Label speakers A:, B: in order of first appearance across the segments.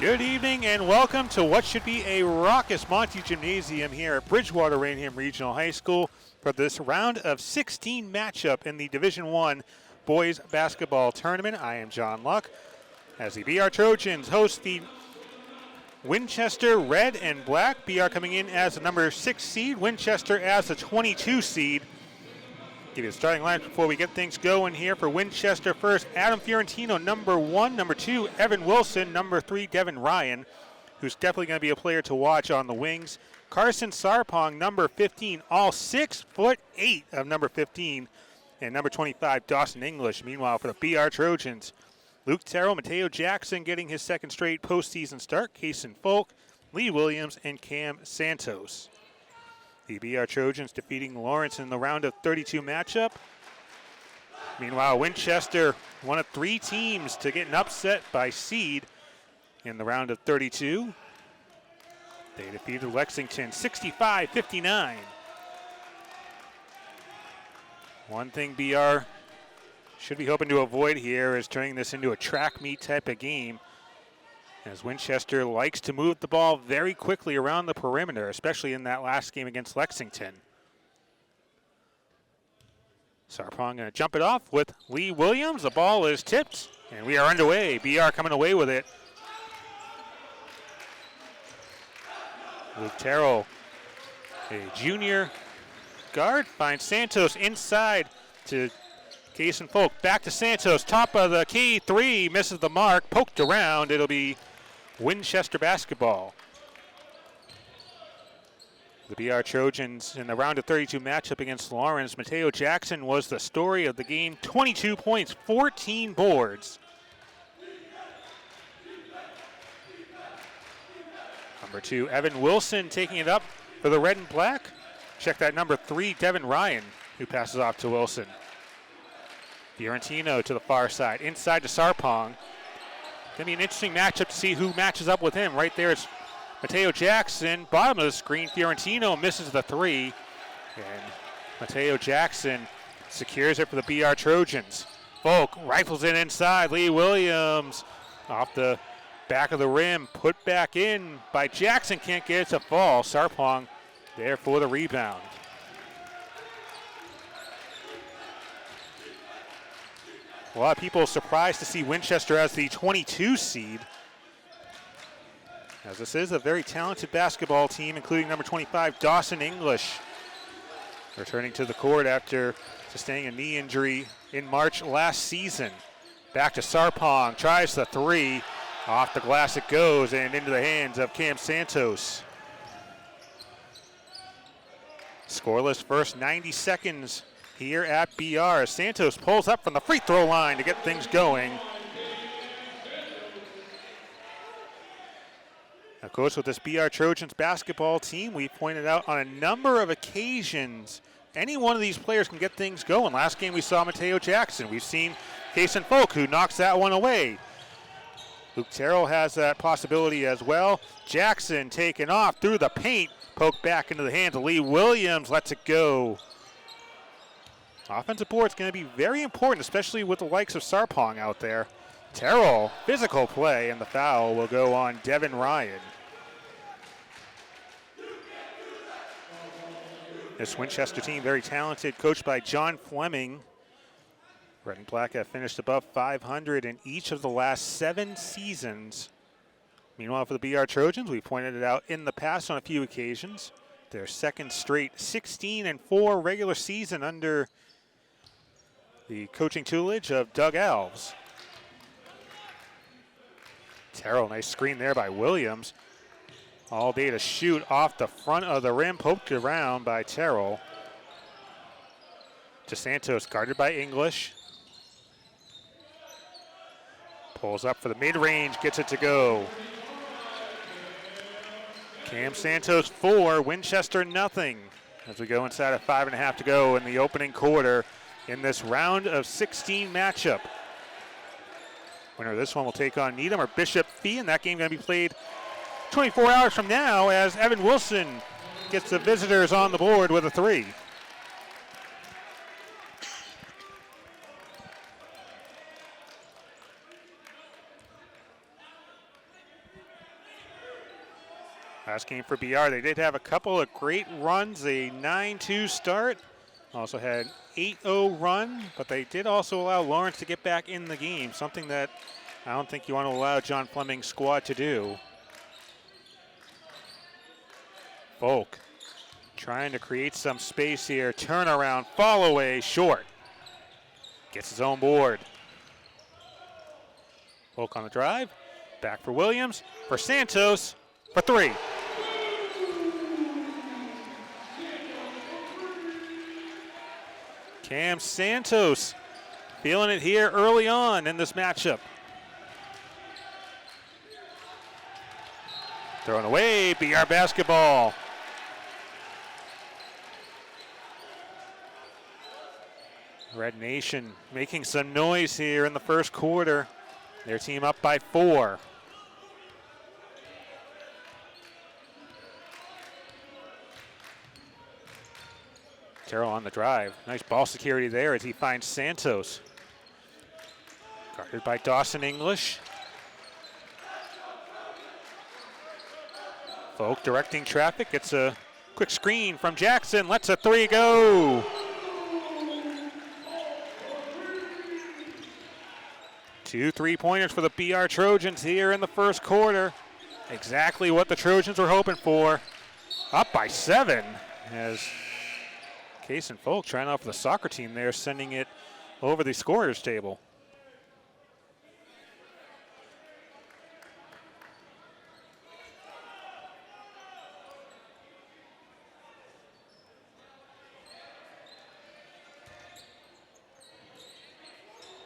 A: Good evening and welcome to what should be a raucous Monty Gymnasium here at Bridgewater Rainham Regional High School for this round of 16 matchup in the Division I Boys Basketball Tournament. I am John Luck as the BR Trojans host the Winchester Red and Black. BR coming in as the number 6 seed, Winchester as the 22 seed. Give you the starting line before we get things going here. For Winchester first, Adam Fiorentino, number 1. Number 2, Evan Wilson. Number 3, Devin Ryan, who's definitely going to be a player to watch on the wings. Carson Sarpong, number 15, all 6'8" of number 15. And number 25, Dawson English. Meanwhile, for the BR Trojans, Luke Terrell, Mateo Jackson getting his second straight postseason start. Kason Folk, Lee Williams, and Cam Santos. The BR Trojans defeating Lawrence in the round of 32 matchup. Meanwhile, Winchester, one of 3 teams to get an upset by seed in the round of 32. They defeated Lexington 65-59. One thing BR should be hoping to avoid here is turning this into a track meet type of game, as Winchester likes to move the ball very quickly around the perimeter, especially in that last game against Lexington. Sarpong going to jump it off with Lee Williams. The ball is tipped, and we are underway. BR coming away with it. Luke Terrell, a junior guard, finds Santos inside to Kason Folk. Back to Santos, top of the key, 3, misses the mark, poked around. It'll be Winchester basketball. The BR Trojans in the round of 32 matchup against Lawrence. Mateo Jackson was the story of the game. 22 points, 14 boards. Number 2, Evan Wilson taking it up for the red and black. Check that number 3, Devin Ryan, who passes off to Wilson. Fiorentino to the far side, inside to Sarpong. Going to be an interesting matchup to see who matches up with him. Right there it's Mateo Jackson, bottom of the screen. Fiorentino misses the 3, and Mateo Jackson secures it for the BR Trojans. Folk rifles it inside. Lee Williams off the back of the rim, put back in by Jackson, can't get it to fall. Sarpong there for the rebound. A lot of people surprised to see Winchester as the 22 seed, as this is a very talented basketball team, including number 25, Dawson English, returning to the court after sustaining a knee injury in March last season. Back to Sarpong, tries the 3, off the glass it goes, and into the hands of Cam Santos. Scoreless first 90 seconds here at BR. Santos pulls up from the free throw line to get things going. Of course, with this BR Trojans basketball team, we pointed out on a number of occasions, any one of these players can get things going. Last game we saw Mateo Jackson. We've seen Kason Folk, who knocks that one away. Luke Terrell has that possibility as well. Jackson taken off through the paint, poked back into the hands of Lee Williams, lets it go. Offensive board's going to be very important, especially with the likes of Sarpong out there. Terrell, physical play, and the foul will go on Devin Ryan. This Winchester team, very talented, coached by John Fleming. Red and Black have finished above 500 in each of the last 7 seasons. Meanwhile, for the BR Trojans, we pointed it out in the past on a few occasions. Their second straight 16-4 regular season under the coaching tutelage of Doug Alves. Terrell, nice screen there by Williams. All day to shoot off the front of the rim, poked around by Terrell. To Santos, guarded by English. Pulls up for the mid-range, gets it to go. Cam Santos 4, Winchester nothing. As we go inside of 5.5 to go in the opening quarter in this round of 16 matchup. Winner of this one will take on Needham or Bishop Fee, and that game going to be played 24 hours from now as Evan Wilson gets the visitors on the board with a 3. Last game for BR, they did have a couple of great runs, a 9-2 start. Also had 8-0 run, but they did also allow Lawrence to get back in the game, something that I don't think you want to allow John Fleming's squad to do. Volk trying to create some space here. Turnaround, fall away, short. Gets his own board. Volk on the drive. Back for Williams. For Santos. For 3. Cam Santos feeling it here early on in this matchup. Thrown away, BR basketball. Red Nation making some noise here in the first quarter. Their team up by 4. Terrell on the drive. Nice ball security there as he finds Santos. Guarded by Dawson English. Volk directing traffic. Gets a quick screen from Jackson. Lets a 3 go. 2 3-pointers for the BR Trojans here in the first quarter. Exactly what the Trojans were hoping for. Up by 7 as Case and Volk trying off the soccer team there, sending it over the scorer's table.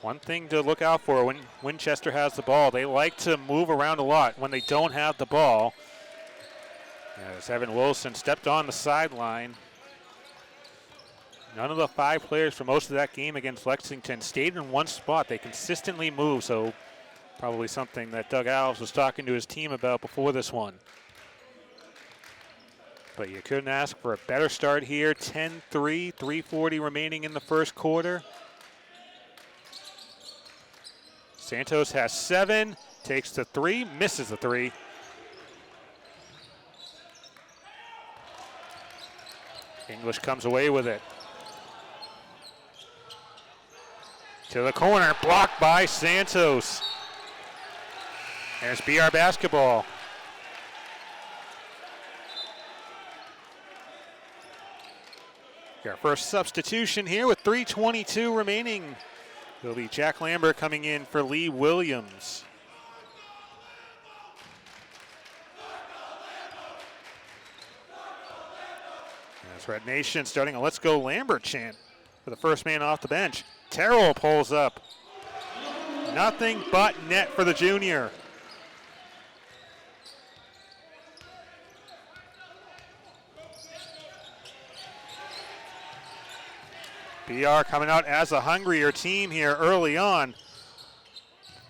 A: One thing to look out for when Winchester has the ball, they like to move around a lot when they don't have the ball. As Evan Wilson stepped on the sideline. None of the 5 players for most of that game against Lexington stayed in one spot. They consistently move, so probably something that Doug Alves was talking to his team about before this one. But you couldn't ask for a better start here. 10-3, 3:40 remaining in the first quarter. Santos has 7, takes the 3, misses the 3. English comes away with it. To the corner, blocked by Santos. And it's BR basketball. Our first substitution here with 3:22 remaining. It'll be Jack Lambert coming in for Lee Williams. As Red Nation starting a Let's Go Lambert chant for the first man off the bench. Terrell pulls up. Nothing but net for the junior. BR coming out as a hungrier team here early on.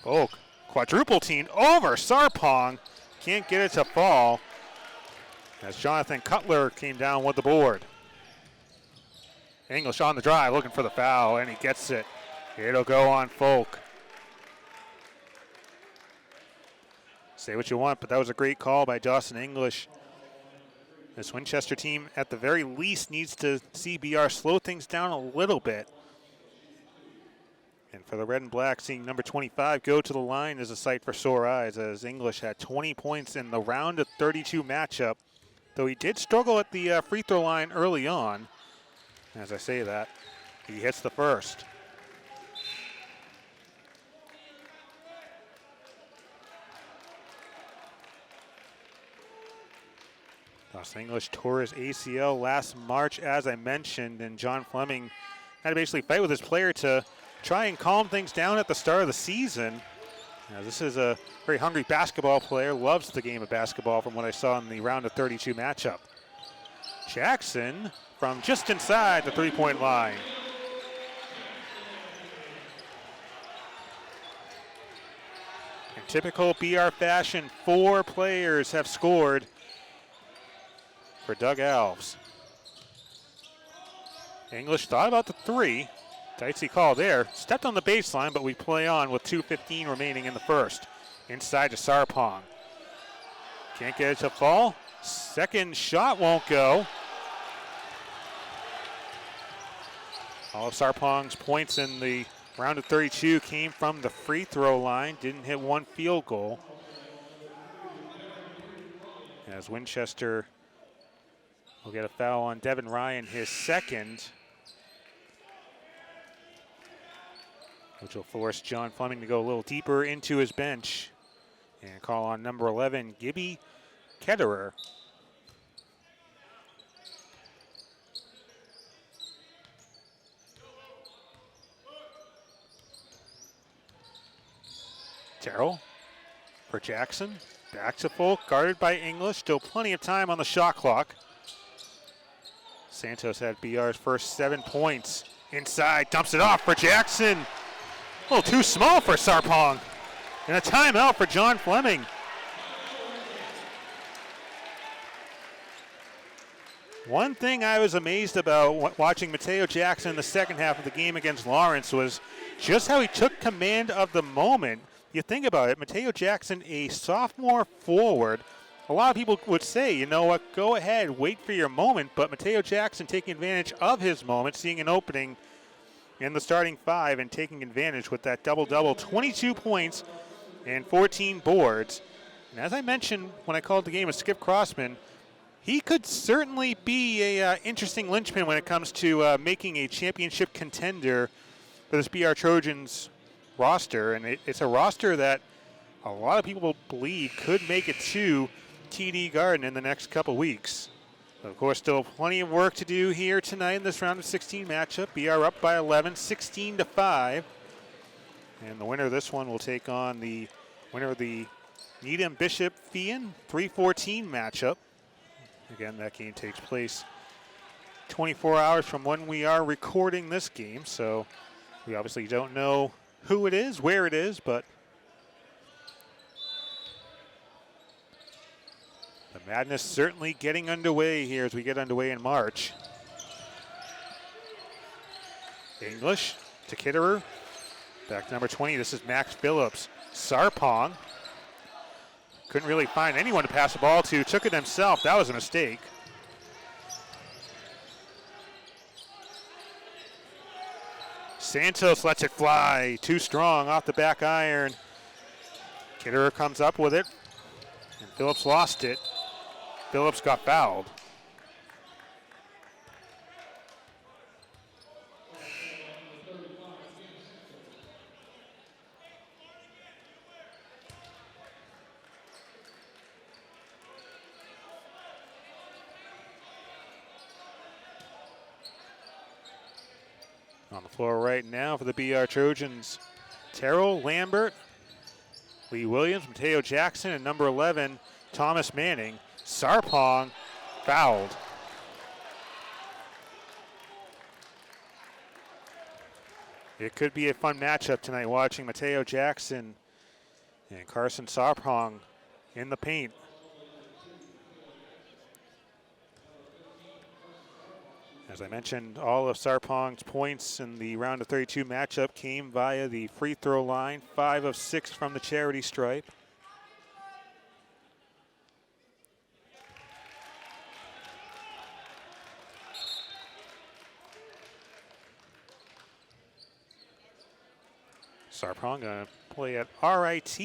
A: Volk, quadruple team over Sarpong. Can't get it to fall as Jonathan Cutler came down with the board. English on the drive looking for the foul, and he gets it. It'll go on Volk. Say what you want, but that was a great call by Dawson English. This Winchester team, at the very least, needs to see BR slow things down a little bit. And for the red and black, seeing number 25 go to the line is a sight for sore eyes, as English had 20 points in the round of 32 matchup, though he did struggle at the free throw line early on. As I say that, he hits the first. Dawson English tore his ACL last March, as I mentioned, and John Fleming had to basically fight with his player to try and calm things down at the start of the season. Now, this is a very hungry basketball player, loves the game of basketball from what I saw in the round of 32 matchup. Jackson from just inside the three-point line. In typical BR fashion, 4 players have scored for Doug Alves. English thought about the 3. Tightsy call there. Stepped on the baseline, but we play on with 2:15 remaining in the first. Inside to Sarpong. Can't get it to fall. Second shot won't go. All of Sarpong's points in the round of 32 came from the free throw line. Didn't hit one field goal. As Winchester will get a foul on Devin Ryan, his second, which will force John Fleming to go a little deeper into his bench and call on number 11, Gibby Ketterer. Terrell for Jackson. Back to full, guarded by English. Still plenty of time on the shot clock. Santos had BR's first 7 points. Inside, dumps it off for Jackson. A little too small for Sarpong. And a timeout for John Fleming. One thing I was amazed about watching Mateo Jackson in the second half of the game against Lawrence was just how he took command of the moment. You think about it, Mateo Jackson, a sophomore forward. A lot of people would say, you know what, go ahead, wait for your moment. But Mateo Jackson taking advantage of his moment, seeing an opening in the starting 5 and taking advantage with that double-double, 22 points and 14 boards. And as I mentioned when I called the game with Skip Crossman, he could certainly be a interesting linchpin when it comes to making a championship contender for this BR Trojans roster. And it's a roster that a lot of people believe could make it to TD Garden in the next couple weeks. But of course, still plenty of work to do here tonight in this round of 16 matchup. BR up by 11, 16-5. And the winner of this one will take on the winner of the Needham Bishop Fian 3-14 matchup. Again, that game takes place 24 hours from when we are recording this game, so we obviously don't know who it is, where it is, but the madness certainly getting underway here as we get underway in March. English to Kitterer, back to number 20. This is Max Phillips. Sarpong couldn't really find anyone to pass the ball to. Took it himself. That was a mistake. Santos lets it fly. Too strong off the back iron. Kitterer comes up with it. And Phillips lost it. Phillips got fouled. On the floor right now for the BR Trojans, Terrell Lambert, Lee Williams, Mateo Jackson, and number 11, Thomas Manning. Sarpong fouled. It could be a fun matchup tonight watching Mateo Jackson and Carson Sarpong in the paint. As I mentioned, all of Sarpong's points in the round of 32 matchup came via the free throw line, 5 of 6 from the charity stripe. Sarpong going to play at RIT.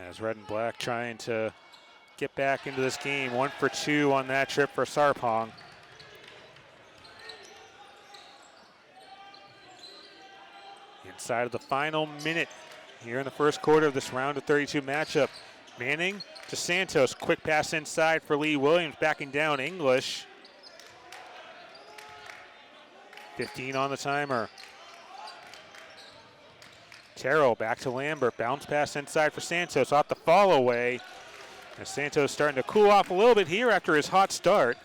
A: As Red and Black trying to get back into this game. 1 for 2 on that trip for Sarpong. Inside of the final minute here in the first quarter of this round of 32 matchup. Manning to Santos. Quick pass inside for Lee Williams. Backing down English. 15 on the timer. Terrell back to Lambert. Bounce pass inside for Santos. Off the fall away. As Santos starting to cool off a little bit here after his hot start.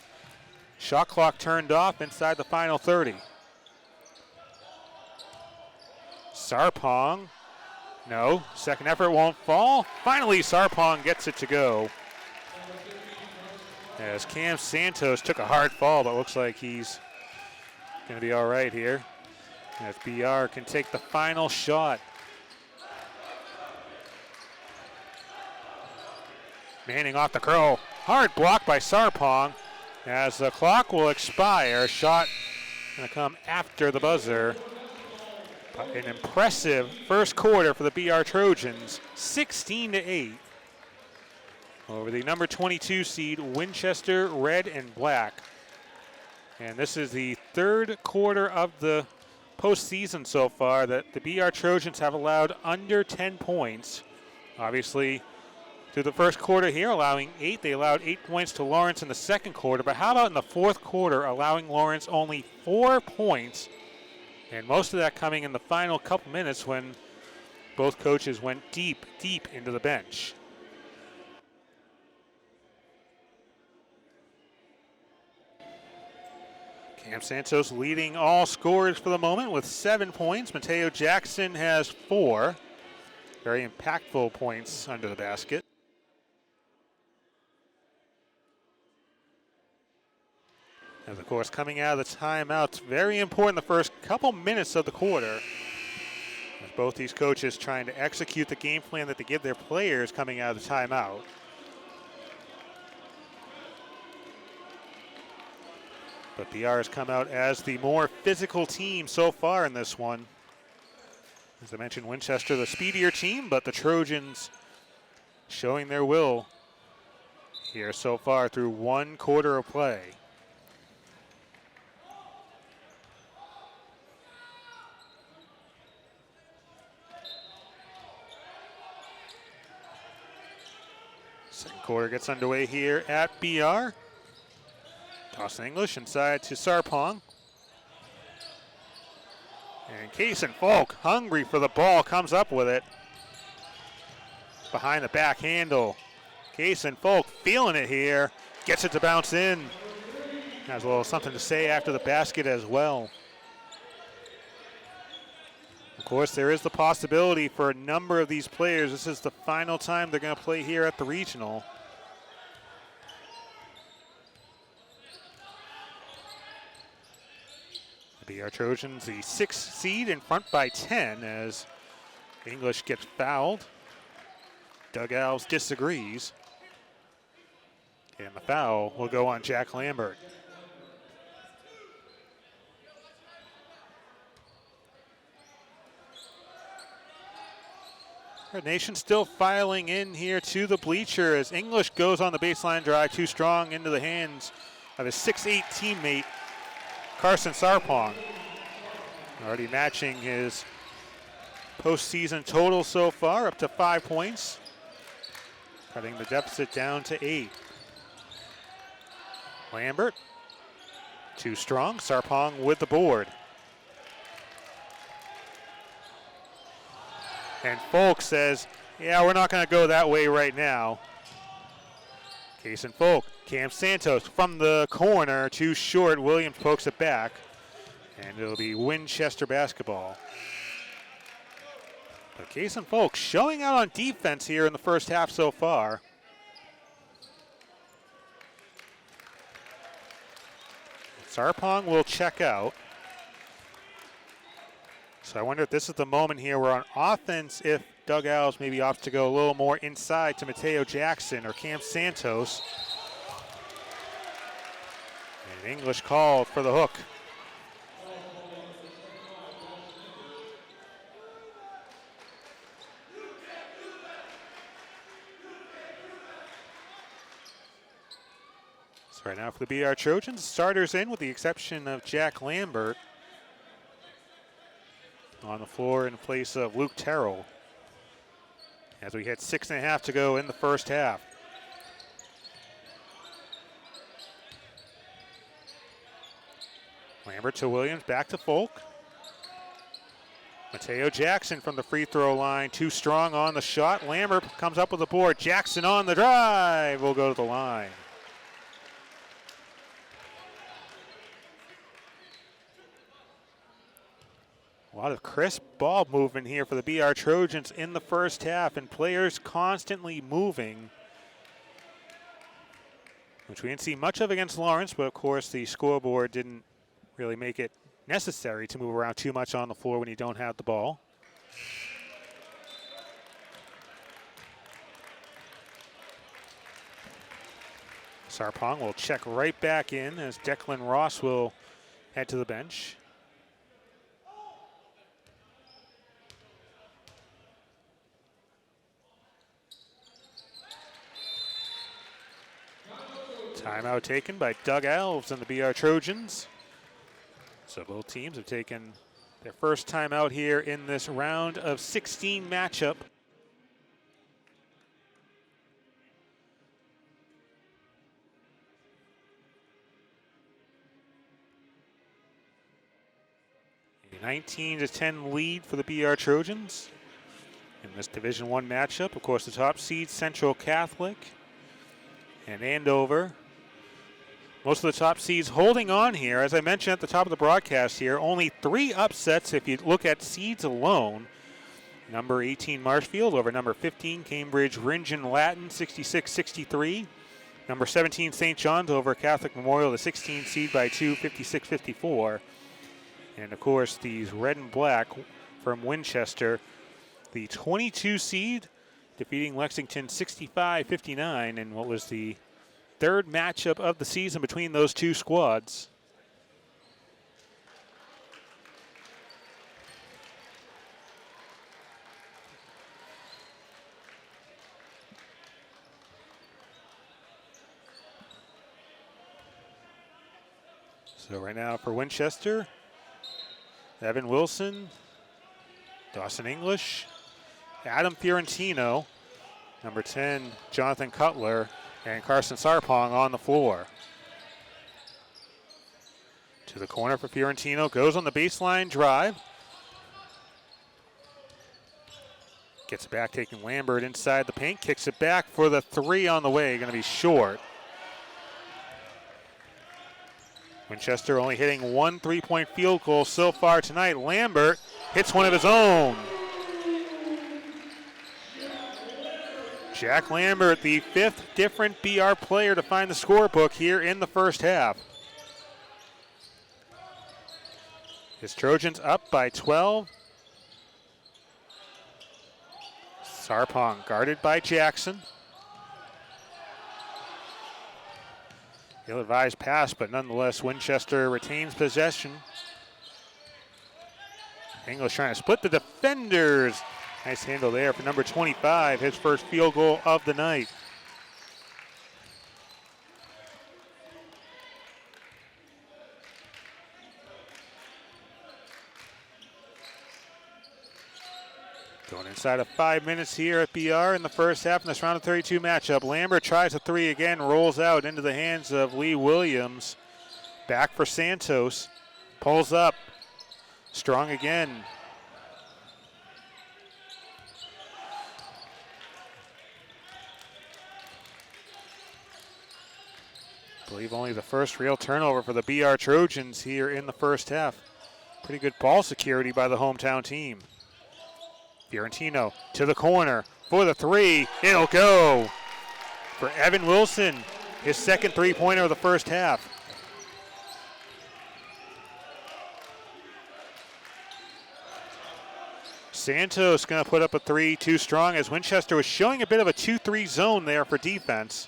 A: Shot clock turned off inside the final 30. Sarpong. No. Second effort won't fall. Finally, Sarpong gets it to go. As Cam Santos took a hard fall, but looks like he's going to be all right here. As BR can take the final shot. Manning off the curl. Hard block by Sarpong. As the clock will expire, shot going to come after the buzzer. But an impressive first quarter for the BR Trojans, 16-8 over the number 22 seed Winchester Red and Black. And this is the third quarter of the postseason so far that the BR Trojans have allowed under 10 points. Obviously, through the first quarter here, allowing 8. They allowed 8 points to Lawrence in the second quarter. But how about in the fourth quarter, allowing Lawrence only 4 points? And most of that coming in the final couple minutes when both coaches went deep into the bench. Cam Santos leading all scorers for the moment with 7 points. Mateo Jackson has 4. Very impactful points under the basket. As of course, coming out of the timeouts, very important the first couple minutes of the quarter. As both these coaches trying to execute the game plan that they give their players coming out of the timeout. But BR has come out as the more physical team so far in this one. As I mentioned, Winchester the speedier team, but the Trojans showing their will here so far through one quarter of play. Second quarter gets underway here at BR. Toss English inside to Sarpong. And Kaysen Folk, hungry for the ball, comes up with it. Behind the back handle. Kaysen Folk feeling it here. Gets it to bounce in. Has a little something to say after the basket as well. Of course, there is the possibility for a number of these players. This is the final time they're going to play here at the regional. The BR Trojans, the 6th seed, in front by 10 as English gets fouled. Doug Alves disagrees. And the foul will go on Jack Lambert. Red Nation still filing in here to the bleacher as English goes on the baseline drive too strong into the hands of his 6'8 teammate, Carson Sarpong. Already matching his postseason total so far, up to 5 points. Cutting the deficit down to 8. Lambert, too strong. Sarpong with the board. And Folk says, yeah, we're not going to go that way right now. Kaysen Folk, Cam Santos from the corner, too short. Williams pokes it back. And it'll be Winchester basketball. But Kaysen Folk showing out on defense here in the first half so far. Sarpong will check out. So I wonder if this is the moment here where on offense, if Doug Alves maybe opts to go a little more inside to Mateo Jackson or Cam Santos. And English called for the hook. So right now for the BR Trojans, starters in with the exception of Jack Lambert. On the floor in place of Luke Terrell. As we hit 6.5 to go in the first half. Lambert to Williams, back to Folk. Mateo Jackson from the free throw line, too strong on the shot. Lambert comes up with the board. Jackson on the drive will go to the line. A lot of crisp ball movement here for the BR Trojans in the first half, and players constantly moving, which we didn't see much of against Lawrence, but of course the scoreboard didn't really make it necessary to move around too much on the floor when you don't have the ball. Sarpong will check right back in as Declan Ross will head to the bench. Timeout taken by Doug Alves and the BR Trojans. So both teams have taken their first timeout here in this round of 16 matchup. A 19-10 lead for the BR Trojans in this Division I matchup. Of course, the top seed, Central Catholic and Andover. Most of the top seeds holding on here. As I mentioned at the top of the broadcast here, only 3 upsets if you look at seeds alone. Number 18 Marshfield over number 15 Cambridge Ringen Latin 66-63. Number 17 St. John's over Catholic Memorial, the 16 seed by 2, 56-54. And of course these red and black from Winchester, the 22 seed defeating Lexington 65-59 in what was the third matchup of the season between those two squads. So right now for Winchester, Evan Wilson, Dawson English, Adam Fiorentino, number 10 Jonathan Cutler, and Carson Sarpong on the floor. To the corner for Fiorentino, goes on the baseline drive. Gets it back, taking Lambert inside the paint, kicks it back for the 3 on the way, going to be short. Winchester only hitting 1 3-point field goal so far tonight. Lambert hits one of his own. Jack Lambert, the 5th different BR player to find the scorebook here in the first half. His Trojans up by 12. Sarpong guarded by Jackson. Ill-advised pass, but nonetheless Winchester retains possession. English trying to split the defenders. Nice handle there for number 25, his first field goal of the night. Going inside of 5 minutes here at BR in the first half in this round of 32 matchup. Lambert tries a 3 again, rolls out into the hands of Lee Williams. Back for Santos, pulls up, Strong again. I believe only the first real turnover for the BR Trojans here in the first half. Pretty good ball security by the hometown team. Fiorentino to the corner for the 3. It'll go for Evan Wilson, his second three-pointer of the first half. Santos going to put up a 3, too strong, as Winchester was showing a bit of a 2-3 zone there for defense.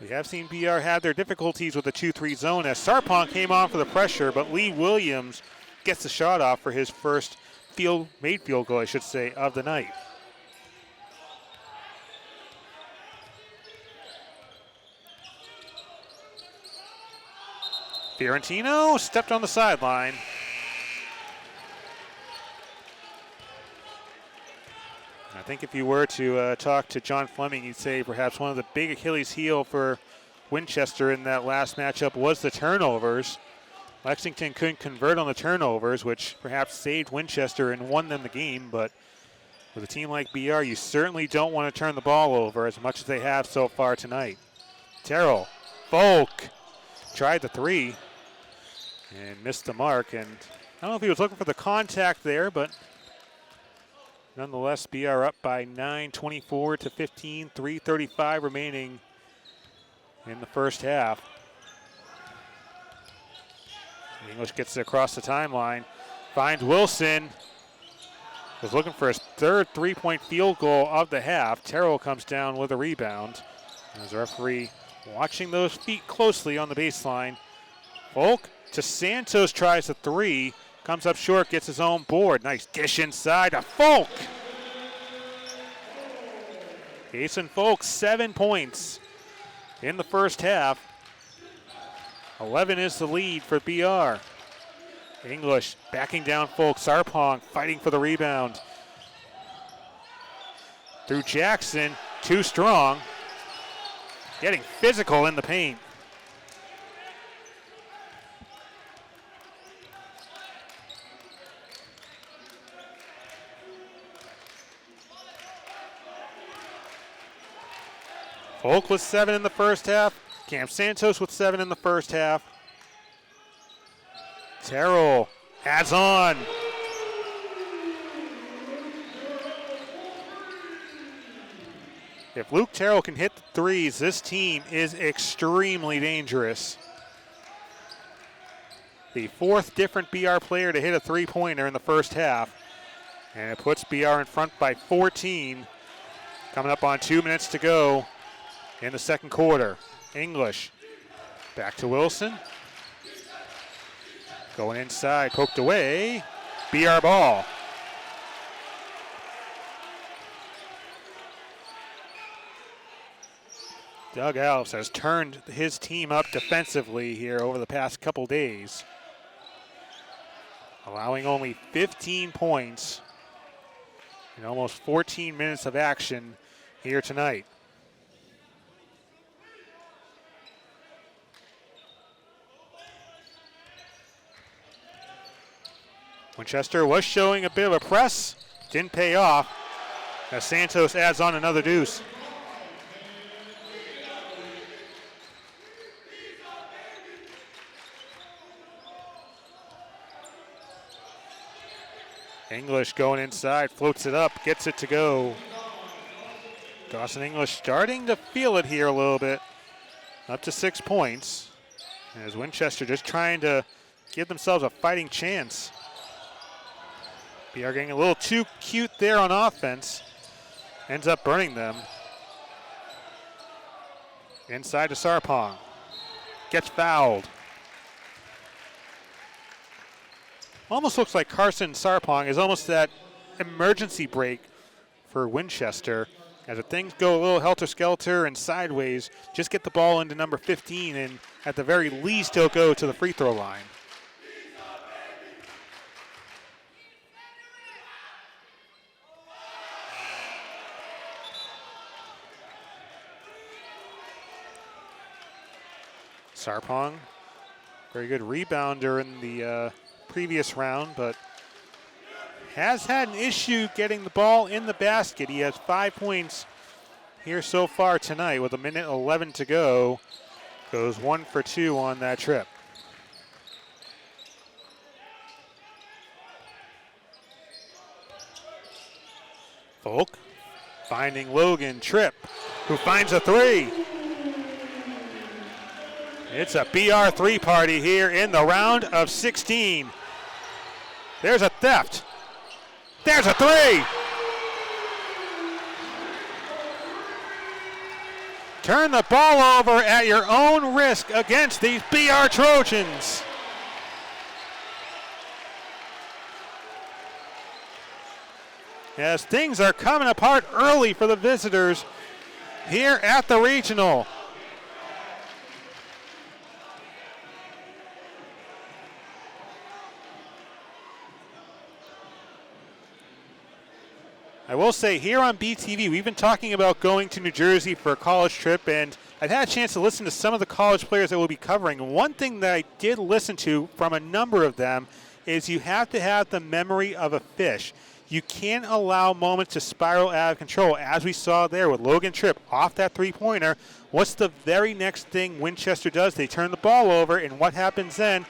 A: We have seen BR have their difficulties with the 2-3 zone as Sarpong came on for the pressure, but Lee Williams gets the shot off for his first made field goal, I should say, of the night. Fiorentino stepped on the sideline. I think if you were to talk to John Fleming, you'd say perhaps one of the big Achilles heel for Winchester in that last matchup was the turnovers. Lexington couldn't convert on the turnovers, which perhaps saved Winchester and won them the game, but with a team like BR, you certainly don't want to turn the ball over as much as they have so far tonight. Terrell, Volk tried the 3 and missed the mark, and I don't know if he was looking for the contact there, but nonetheless, BR up by 9, 24-15, 3:35 remaining in the first half. English gets it across the timeline. Finds Wilson. Was looking for his third three-point field goal of the half. Terrell comes down with a rebound. As the referee watching those feet closely on the baseline. Folk to Santos, tries a three. Comes up short, gets his own board. Nice dish inside to Folk. Jason Folk, 7 points in the first half. 11 is the lead for BR. English backing down Folk. Sarpong fighting for the rebound. Through Jackson, too strong. Getting physical in the paint. Folk with 7 in the first half. Cam Santos with 7 in the first half. Terrell adds on. If Luke Terrell can hit the threes, this team is extremely dangerous. The fourth different BR player to hit a three-pointer in the first half. And it puts BR in front by 14. Coming up on 2 minutes to go in the second quarter. English back to Wilson. Going inside, poked away. BR ball. Doug Alves has turned his team up defensively here over the past couple days, allowing only 15 points in almost 14 minutes of action here tonight. Winchester was showing a bit of a press, didn't pay off, as Santos adds on another deuce. English going inside, floats it up, gets it to go. Dawson English starting to feel it here a little bit. Up to 6 points. As Winchester just trying to give themselves a fighting chance. BR getting a little too cute there on offense. Ends up burning them. Inside to Sarpong. Gets fouled. Almost looks like Carson Sarpong is almost that emergency break for Winchester. As if things go a little helter-skelter and sideways, just get the ball into number 15, and at the very least, he'll go to the free throw line. Sarpong, very good rebounder in the previous round, but has had an issue getting the ball in the basket. He has 5 points here so far tonight with 1:11 to go. Goes 1 for 2 on that trip. Folk finding Logan Tripp, who finds a three. It's a BR3 party here in the round of 16. There's a theft. There's a three. Turn the ball over at your own risk against these BR Trojans. As things are coming apart early for the visitors here at the regional. I will say here on BTV, we've been talking about going to New Jersey for a college trip, and I've had a chance to listen to some of the college players that we'll be covering. One thing that I did listen to from a number of them is you have to have the memory of a fish. You can't allow moments to spiral out of control, as we saw there with Logan Tripp off that three-pointer. What's the very next thing Winchester does? They turn the ball over, and what happens then?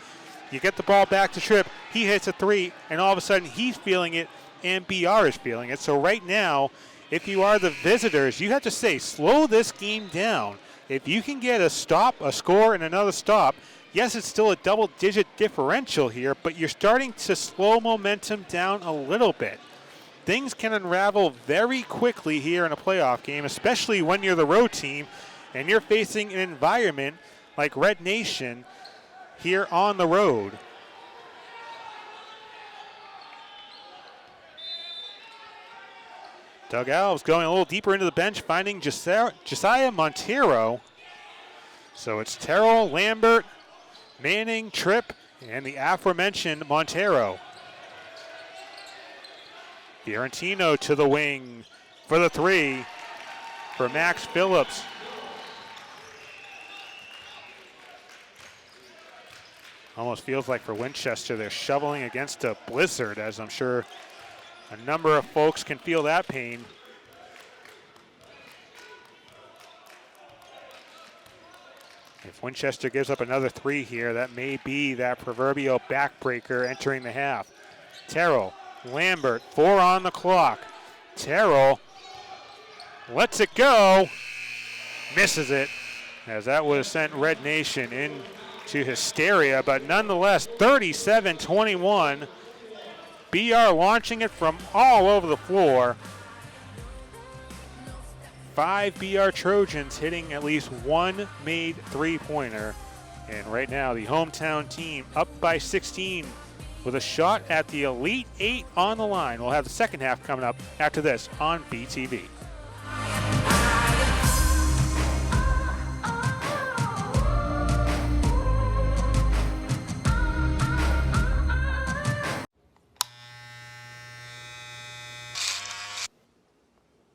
A: You get the ball back to Tripp, he hits a three, and all of a sudden he's feeling it, and BR is feeling it. So right now, if you are the visitors, you have to say, slow this game down. If you can get a stop, a score, and another stop, Yes, it's still a double-digit differential here, but you're starting to slow momentum down a little bit. Things can unravel very quickly here in a playoff game, especially when you're the road team and you're facing an environment like Red Nation here on the road. Doug Alves going a little deeper into the bench, finding Josiah Montero. So it's Terrell, Lambert, Manning, Tripp, and the aforementioned Montero. Fiorentino to the wing for the three for Max Phillips. Almost feels like for Winchester they're shoveling against a blizzard, as I'm sure a number of folks can feel that pain. If Winchester gives up another three here, that may be that proverbial backbreaker entering the half. Terrell, Lambert, 4 on the clock. Terrell lets it go, misses it, as that would have sent Red Nation into hysteria, but nonetheless, 37-21. BR launching it from all over the floor. 5 BR Trojans hitting at least one made three-pointer. And right now, the hometown team up by 16 with a shot at the Elite Eight on the line. We'll have the second half coming up after this on BTV.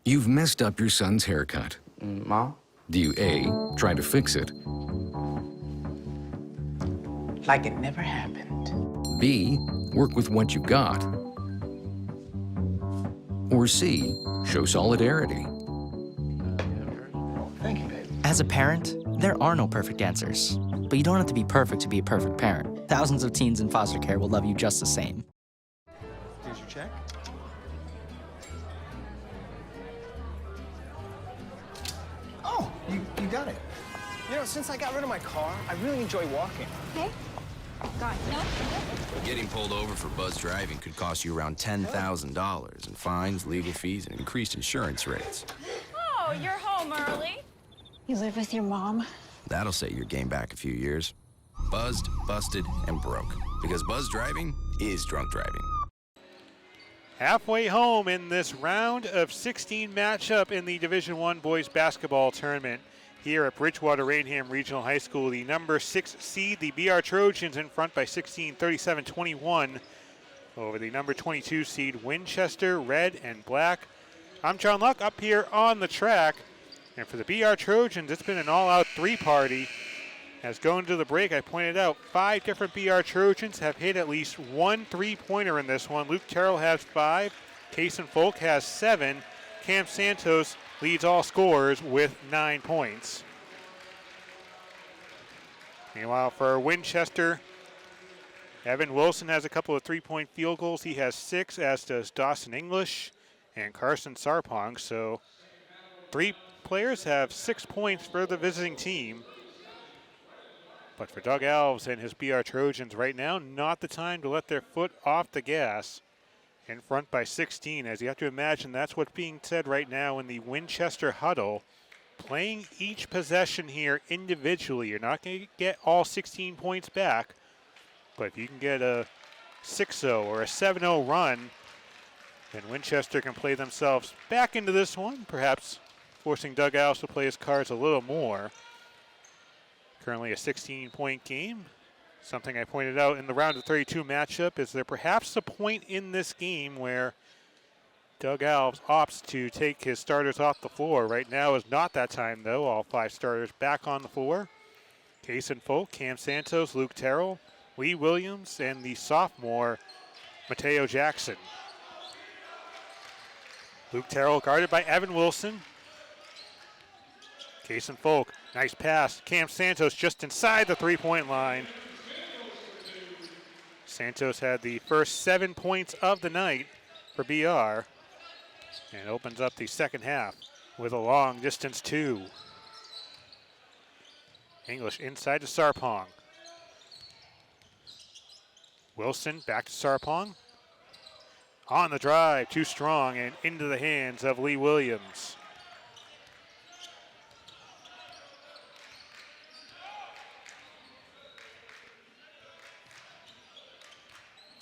B: You've messed up your son's haircut.
C: Mom?
B: Do you A, try to fix it?
C: Like it never happened.
B: B, work with what you got? Or C, show solidarity?
C: Thank you, babe.
D: As a parent, there are no perfect answers. But you don't have to be perfect to be a perfect parent. Thousands of teens in foster care will love you just the same.
E: Here's your check. Oh, you got it. You know, since I got rid of my car, I really enjoy walking.
F: Okay. Got it. No?
G: Getting pulled over for buzz driving could cost you around $10,000 in fines, legal fees, and increased insurance rates.
F: Oh, you're home early.
H: You live with your mom?
G: That'll set your game back a few years. Buzzed, busted, and broke. Because buzz driving is drunk driving.
A: Halfway home in this round of 16 matchup in the Division I boys basketball tournament here at Bridgewater Rainham Regional High School. The number 6 seed, the BR Trojans, in front by 16, 37-21 over the number 22 seed, Winchester, red and black. I'm John Luck up here on the track. And for the BR Trojans, it's been an all-out three-party. As going to the break, I pointed out 5 different BR Trojans have hit at least one three-pointer in this one. Luke Terrell has 5. Kason Folk has 7. Cam Santos leads all scorers with 9 points. Meanwhile, for Winchester, Evan Wilson has a couple of three-point field goals. He has 6, as does Dawson English and Carson Sarpong. So 3 players have 6 points for the visiting team. But for Doug Alves and his BR Trojans right now, not the time to let their foot off the gas. In front by 16, as you have to imagine that's what's being said right now in the Winchester huddle. Playing each possession here individually. You're not going to get all 16 points back, but if you can get a 6-0 or a 7-0 run, then Winchester can play themselves back into this one, perhaps forcing Doug Alves to play his cards a little more. Currently a 16-point game. Something I pointed out in the round of 32 matchup is there perhaps a point in this game where Doug Alves opts to take his starters off the floor. Right now is not that time, though. All 5 starters back on the floor. Kason Folk, Cam Santos, Luke Terrell, Lee Williams, and the sophomore Mateo Jackson. Luke Terrell guarded by Evan Wilson. Kason Folk, nice pass. Cam Santos just inside the three-point line. Santos had the first 7 points of the night for BR and opens up the second half with a long distance 2. English inside to Sarpong. Wilson back to Sarpong. On the drive, too strong, and into the hands of Lee Williams.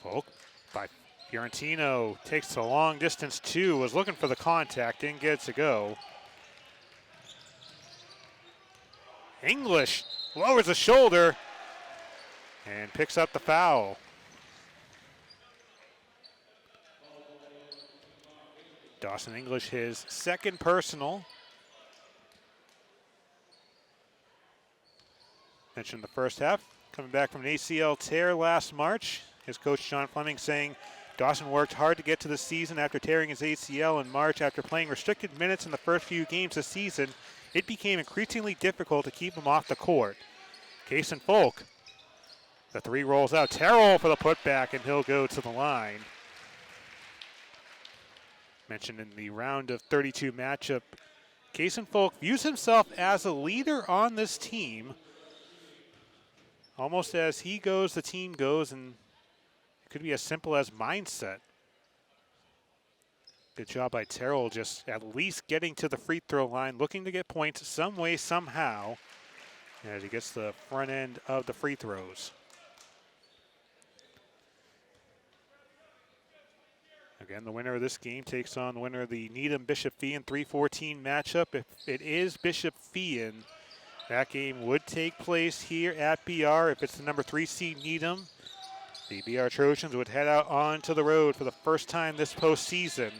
A: Folk by Fiorentino takes the long distance too, was looking for the contact, didn't get it to go. English lowers the shoulder and picks up the foul. Dawson English, his second personal. Mentioned in the first half, coming back from an ACL tear last March. His coach John Fleming saying Dawson worked hard to get to the season after tearing his ACL in March. After playing restricted minutes in the first few games this season, it became increasingly difficult to keep him off the court. Kason Folk, the three rolls out. Terrell for the putback, and he'll go to the line. Mentioned in the round of 32 matchup, Kason Folk views himself as a leader on this team. Almost as he goes, the team goes, and it could be as simple as mindset. Good job by Terrell, just at least getting to the free throw line, looking to get points some way, somehow, as he gets the front end of the free throws. Again, the winner of this game takes on the winner of the Needham-Bishop Feehan 3-14 matchup. If it is Bishop Feehan, that game would take place here at BR. If it's the number 3 seed Needham, the BR Trojans would head out onto the road for the first time this postseason.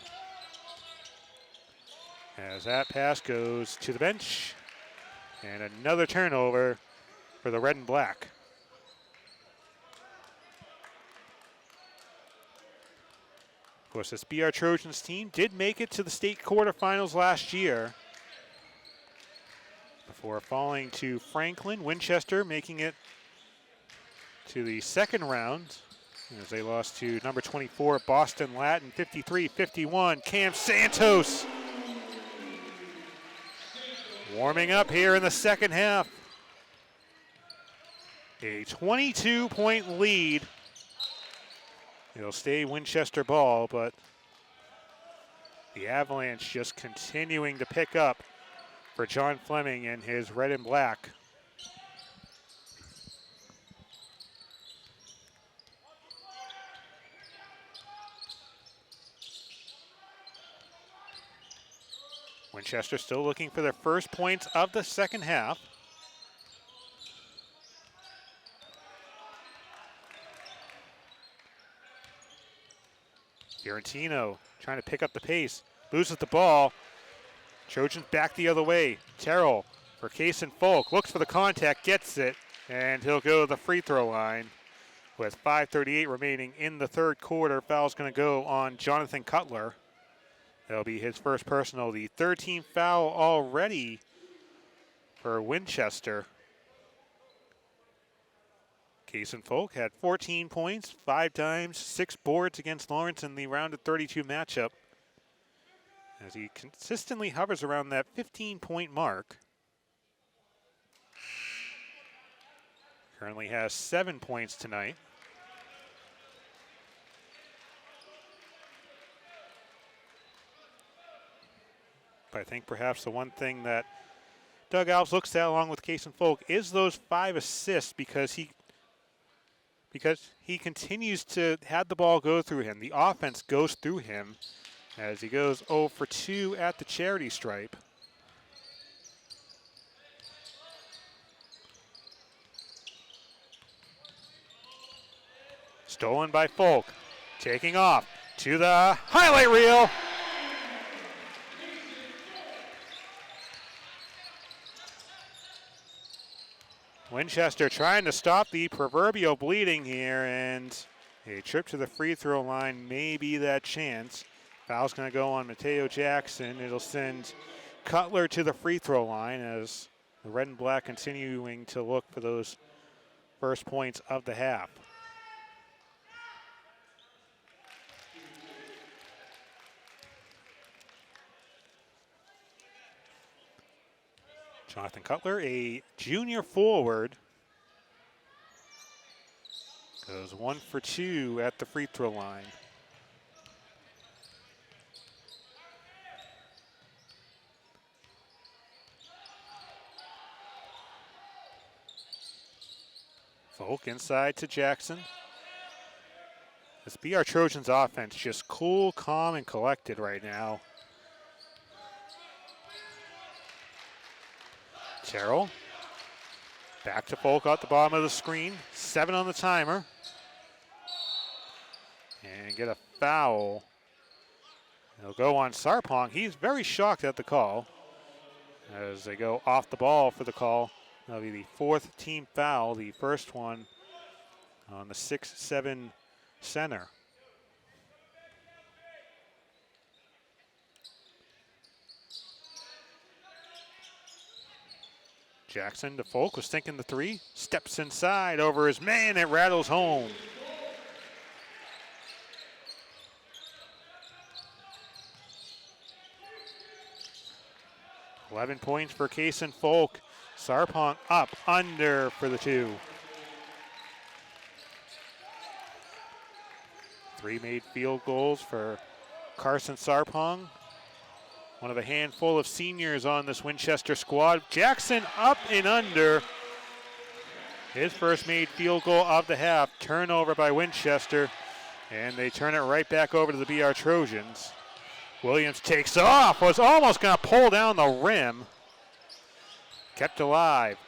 A: As that pass goes to the bench, and another turnover for the red and black. Of course, this BR Trojans team did make it to the state quarterfinals last year before falling to Franklin. Winchester making it to the second round as they lost to number 24 Boston Latin 53-51. Cam Santos warming up here in the second half. A 22-point lead. It'll stay Winchester ball, but the Avalanche just continuing to pick up for John Fleming and his red and black. Winchester still looking for their first points of the second half. Fiorentino trying to pick up the pace, loses the ball. Trojans back the other way. Terrell for Kason Folk, looks for the contact, gets it, and he'll go to the free throw line with 5:38 remaining in the third quarter. Foul's going to go on Jonathan Cutler. That'll be his first personal, the 13th foul already for Winchester. Kason Folk had 14 points, 5 dimes, 6 boards against Lawrence in the round of 32 matchup, as he consistently hovers around that 15-point mark. Currently has 7 points tonight. But I think perhaps the one thing that Doug Alves looks at along with Kason Folk is those 5 assists, because he continues to have the ball go through him. The offense goes through him as he goes 0 for 2 at the charity stripe. Stolen by Folk, taking off to the highlight reel. Winchester trying to stop the proverbial bleeding here, and a trip to the free throw line may be that chance. Foul's going to go on Mateo Jackson. It'll send Cutler to the free throw line as the red and black continuing to look for those first points of the half. Jonathan Cutler, a junior forward. Goes 1 for 2 at the free throw line. Folk inside to Jackson. This BR Trojans offense just cool, calm, and collected right now. Terrell. Back to Folk at the bottom of the screen. 7 on the timer. And get a foul. It'll go on Sarpong. He's very shocked at the call as they go off the ball for the call. That'll be the 4th team foul, the first one on the 6'7" center. Jackson to Folk, was thinking the 3, steps inside over his man, it rattles home. $11 points for Case and Folk. Sarpong up, under for the 2. 3 made field goals for Carson Sarpong. One of a handful of seniors on this Winchester squad. Jackson up and under. His first made field goal of the half. Turnover by Winchester. And they turn it right back over to the BR Trojans. Williams takes off. Was almost going to pull down the rim. Kept alive.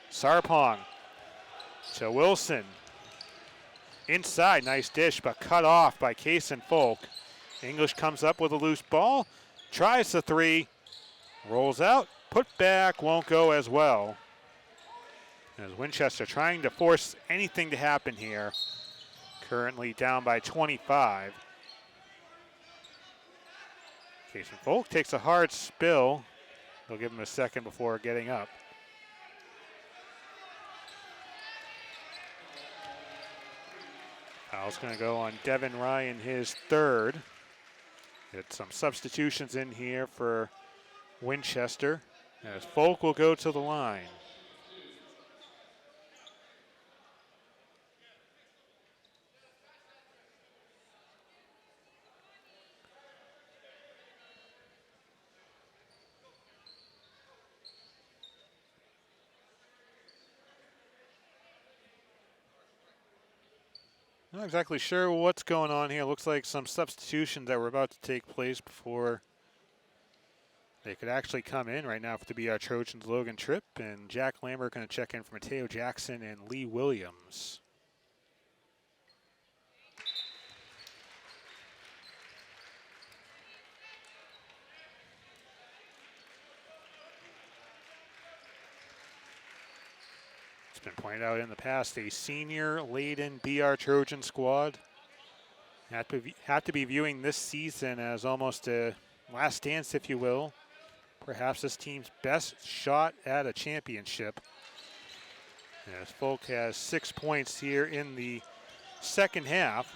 A: Sarpong to Wilson. Inside, nice dish, but cut off by Case and Folk. English comes up with a loose ball. Tries the 3, rolls out, put back, won't go as well. As Winchester trying to force anything to happen here. Currently down by 25. Case and Folk takes a hard spill. They'll give him a second before getting up. Foul's going to go on Devin Ryan, his 3rd. Get some substitutions in here for Winchester as Folk will go to the line. Not exactly sure what's going on here. Looks like some substitutions that were about to take place before they could actually come in right now for the BR Trojans. Logan Tripp and Jack Lambert going to check in for Mateo Jackson and Lee Williams. Been pointed out in the past, a senior-laden BR Trojan squad. Have to be viewing this season as almost a last dance, if you will. Perhaps this team's best shot at a championship. As Folk has 6 points here in the second half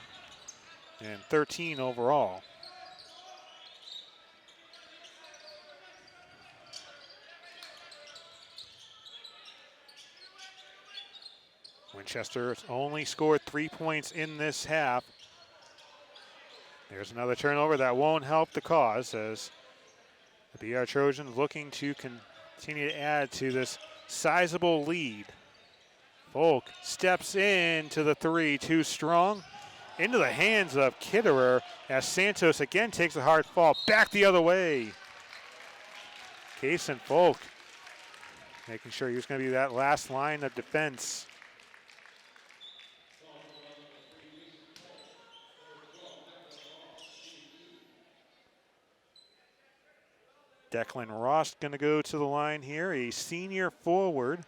A: and 13 overall. Winchester has only scored 3 points in this half. There's another turnover that won't help the cause as the BR Trojans looking to continue to add to this sizable lead. Folk steps into the 3, too strong. Into the hands of Kitterer as Santos again takes a hard fall. Back the other way. Case and Folk making sure he was going to be that last line of defense. Declan Ross going to go to the line here, a senior forward.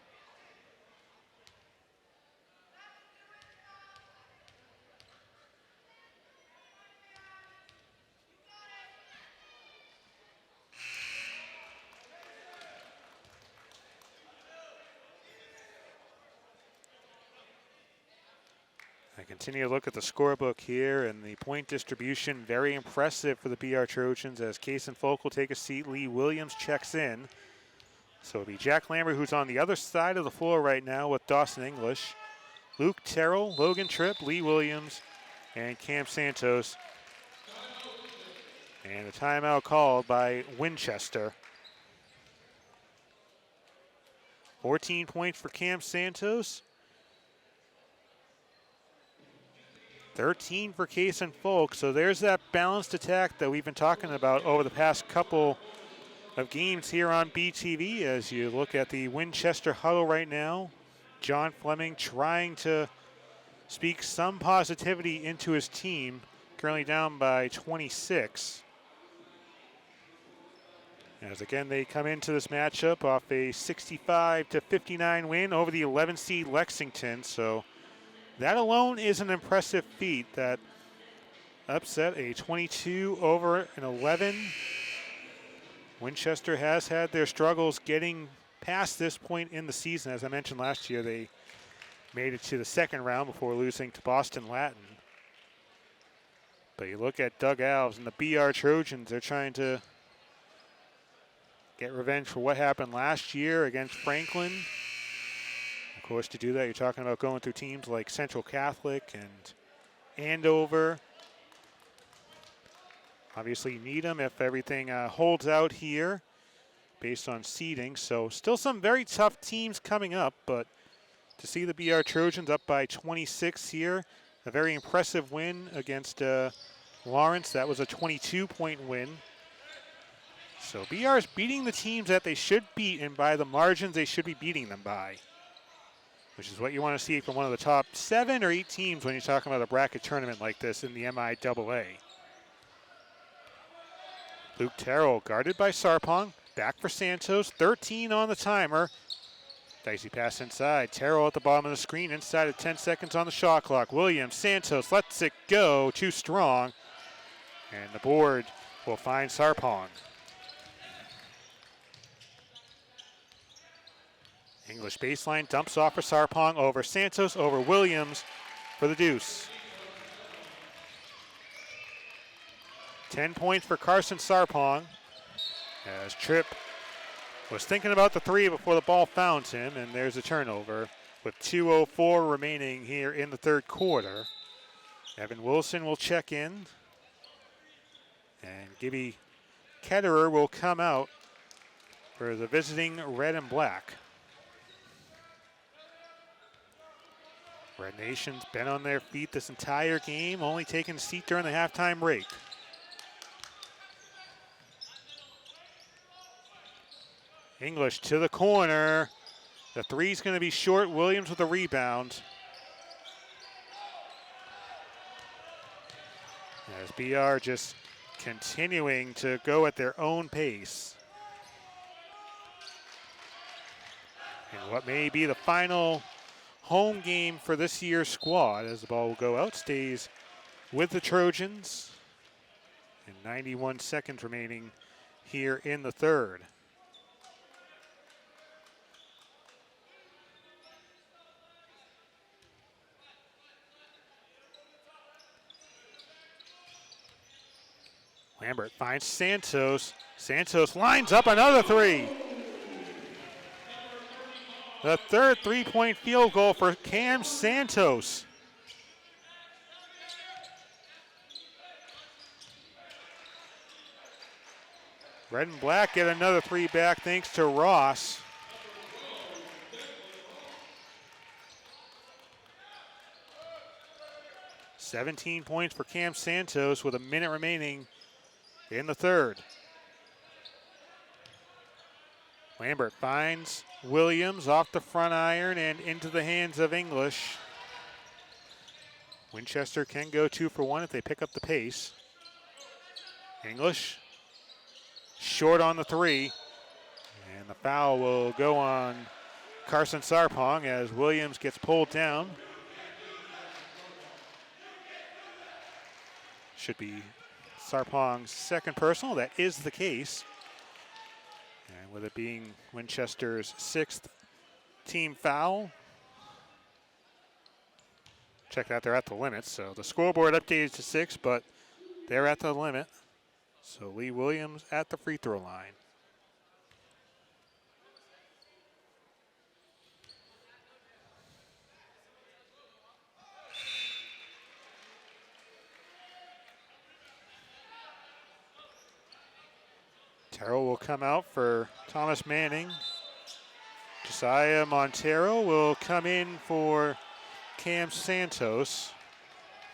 A: I continue to look at the scorebook here, and the point distribution very impressive for the BR Trojans as Case and Folk will take a seat. Lee Williams checks in. So it'll be Jack Lambert, who's on the other side of the floor right now with Dawson English. Luke Terrell, Logan Tripp, Lee Williams, and Cam Santos. And a timeout called by Winchester. 14 points for Cam Santos. 13 for Kason Folk. So there's that balanced attack that we've been talking about over the past couple of games here on BTV. As you look at the Winchester huddle right now, John Fleming trying to speak some positivity into his team, currently down by 26. As again, they come into this matchup off a 65-59 win over the 11 seed Lexington. So that alone is an impressive feat. That upset a 22 over an 11. Winchester has had their struggles getting past this point in the season. As I mentioned last year, they made it to the second round before losing to Boston Latin. But you look at Doug Alves and the BR Trojans, they're trying to get revenge for what happened last year against Franklin. Of course, to do that, you're talking about going through teams like Central Catholic and Andover. Obviously, you need them if everything holds out here based on seeding. So still some very tough teams coming up, but to see the BR Trojans up by 26 here, a very impressive win against Lawrence. That was a 22-point win. So BR is beating the teams that they should beat, and by the margins they should be beating them by, which is what you want to see from one of the top 7 or 8 teams when you're talking about a bracket tournament like this in the MIAA. Luke Terrell guarded by Sarpong. Back for Santos, 13 on the timer. Dicey pass inside. Terrell at the bottom of the screen, inside of 10 seconds on the shot clock. Williams, Santos lets it go, too strong. And the board will find Sarpong. English baseline, dumps off for Sarpong, over Santos, over Williams for the deuce. 10 points for Carson Sarpong, as Tripp was thinking about the three before the ball found him, and there's a turnover with 2:04 remaining here in the third quarter. Evan Wilson will check in, and Gibby Ketterer will come out for the visiting Red and Black. Red Nation's been on their feet this entire game, only taking a seat during the halftime break. English to the corner. The three's going to be short. Williams with the rebound. As BR just continuing to go at their own pace. And what may be the final home game for this year's squad, as the ball will go out, stays with the Trojans. And 91 seconds remaining here in the third. Lambert finds Santos. Santos lines up another three. The third three-point field goal for Cam Santos. Red and Black get another three back thanks to Ross. "17 points for Cam Santos with a minute remaining in the third. Lambert finds Williams off the front iron and into the hands of English. Winchester can go 2 for 1 if they pick up the pace. English short on the three, and the foul will go on Carson Sarpong as Williams gets pulled down. Should be Sarpong's second personal. That is the case. And with it being Winchester's 6th team foul. Check that, they're at the limit. So the scoreboard updated to 6, but they're at the limit. So Lee Williams at the free throw line. Terrell will come out for Thomas Manning. Josiah Montero will come in for Cam Santos.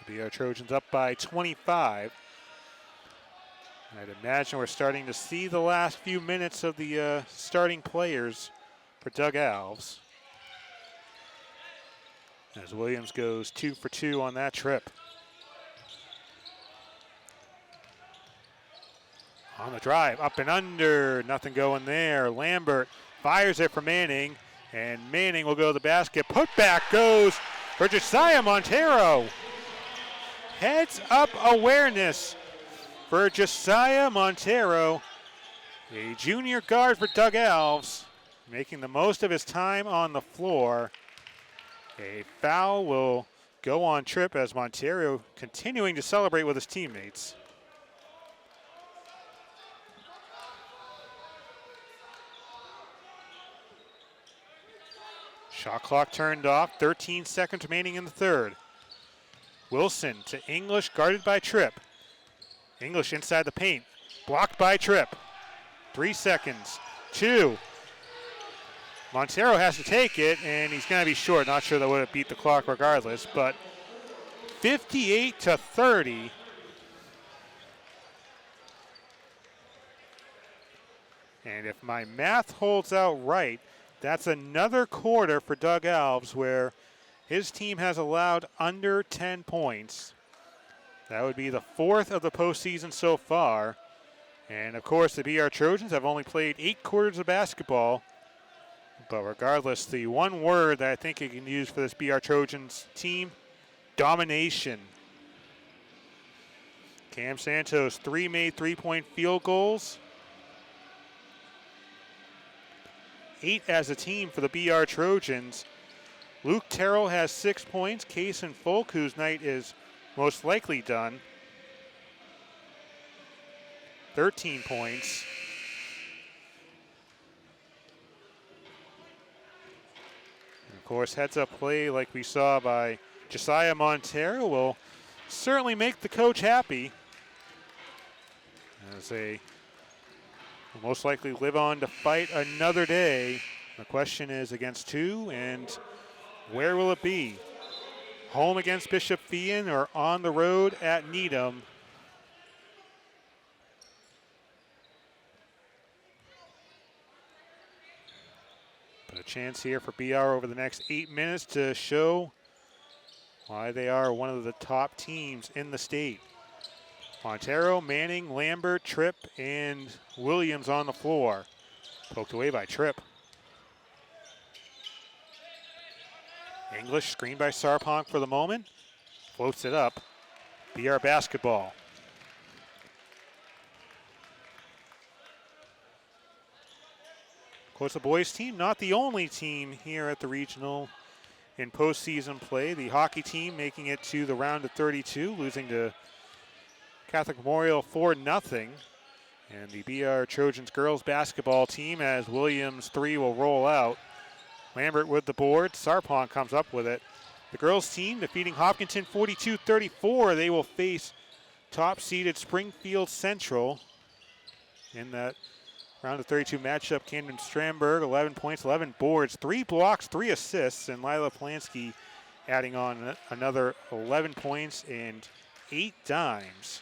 A: The Trojans up by 25. I'd imagine we're starting to see the last few minutes of the starting players for Doug Alves, as Williams goes 2 for 2 on that trip. On the drive, up and under, nothing going there. Lambert fires it for Manning, and Manning will go to the basket. Putback goes for Josiah Montero. Heads up awareness for Josiah Montero, a junior guard for Doug Alves, making the most of his time on the floor. A foul will go on Tripp as Montero continuing to celebrate with his teammates. Shot clock turned off, 13 seconds remaining in the third. Wilson to English, guarded by Tripp. English inside the paint, blocked by Tripp. 3 seconds, 2. Montero has to take it, and he's going to be short. Not sure that would have beat the clock regardless, but 58-30. And if my math holds out right, that's another quarter for Doug Alves where his team has allowed under 10 points. That would be the 4th of the postseason so far. And of course, the BR Trojans have only played 8 quarters of basketball. But regardless, the one word that I think you can use for this BR Trojans team, domination. Cam Santos, 3 made 3-point field goals. 8 as a team for the BR Trojans. Luke Terrell has 6 points. Kaysen Folk, whose night is most likely done, 13 points. And of course, heads-up play like we saw by Josiah Montero will certainly make the coach happy, as they will most likely live on to fight another day. The question is against who and where will it be? Home against Bishop Feion or on the road at Needham? But a chance here for BR over the next 8 minutes to show why they are one of the top teams in the state. Montero, Manning, Lambert, Tripp, and Williams on the floor. Poked away by Tripp. English screened by Sarpong for the moment. Floats it up. BR basketball. Of course, the boys team, not the only team here at the regional in postseason play. The hockey team making it to the round of 32, losing to Catholic Memorial 4-0. And the BR Trojans girls basketball team, as Williams 3 will roll out. Lambert with the board. Sarpong comes up with it. The girls team defeating Hopkinton 42-34. They will face top-seeded Springfield Central in that round of 32 matchup. Camden Stramberg, 11 points, 11 boards, 3 blocks, 3 assists, and Lila Plansky adding on another 11 points and 8 dimes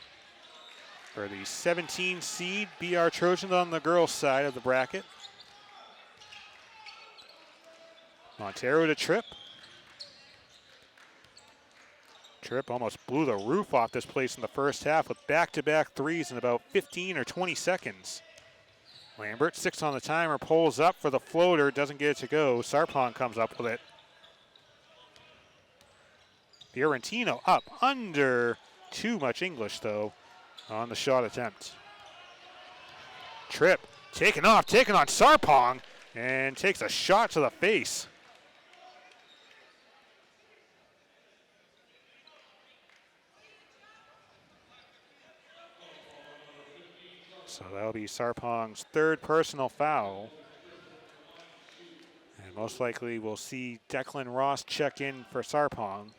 A: for the 17 seed BR Trojans on the girls' side of the bracket. Montero to Tripp. Tripp almost blew the roof off this place in the first half with back-to-back threes in about 15 or 20 seconds. Lambert, 6 on the timer, pulls up for the floater, doesn't get it to go. Sarpong comes up with it. Fiorentino up, under. Too much English, though, on the shot attempt. Tripp taking on Sarpong, and takes a shot to the face. So that'll be Sarpong's 3rd personal foul. And most likely we'll see Declan Ross check in for Sarpong.